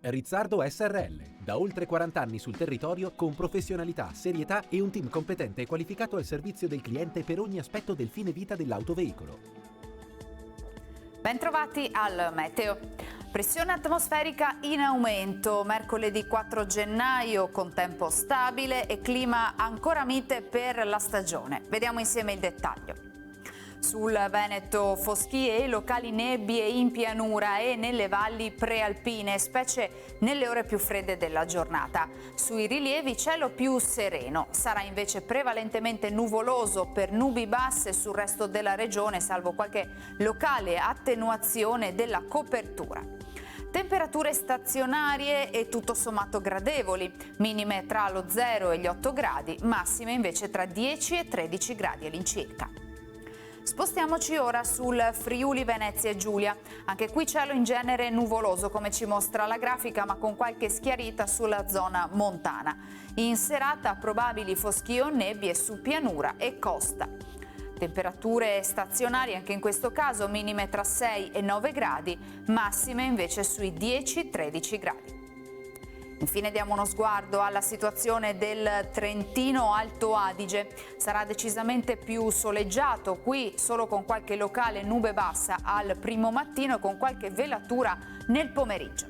Rizzardo SRL, da oltre 40 anni sul territorio con professionalità, serietà e un team competente e qualificato al servizio del cliente per ogni aspetto del fine vita dell'autoveicolo. Bentrovati al Meteo. Pressione atmosferica in aumento, mercoledì 4 gennaio con tempo stabile e clima ancora mite per la stagione. Vediamo insieme il dettaglio. Sul Veneto foschie e locali nebbie in pianura e nelle valli prealpine, specie nelle ore più fredde della giornata. Sui rilievi cielo più sereno, sarà invece prevalentemente nuvoloso per nubi basse sul resto della regione, salvo qualche locale attenuazione della copertura. Temperature stazionarie e tutto sommato gradevoli, minime tra lo 0 e gli 8 gradi, massime invece tra 10 e 13 gradi all'incirca. Spostiamoci ora sul Friuli Venezia Giulia. Anche qui cielo in genere nuvoloso, come ci mostra la grafica, ma con qualche schiarita sulla zona montana. In serata probabili foschie o nebbie su pianura e costa. Temperature stazionarie anche in questo caso, minime tra 6 e 9 gradi, massime invece sui 10-13 gradi. Infine diamo uno sguardo alla situazione del Trentino Alto Adige. Sarà decisamente più soleggiato qui, solo con qualche locale nube bassa al primo mattino e con qualche velatura nel pomeriggio.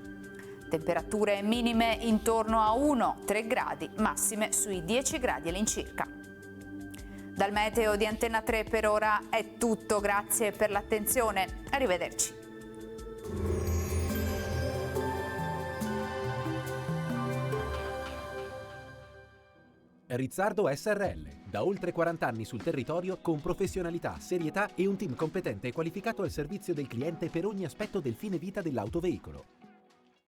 Temperature minime intorno a 1-3 gradi, massime sui 10 gradi all'incirca. Dal Meteo di Antenna 3 per ora è tutto, grazie per l'attenzione, arrivederci. Rizzardo SRL, da oltre 40 anni sul territorio con professionalità, serietà e un team competente e qualificato al servizio del cliente per ogni aspetto del fine vita dell'autoveicolo.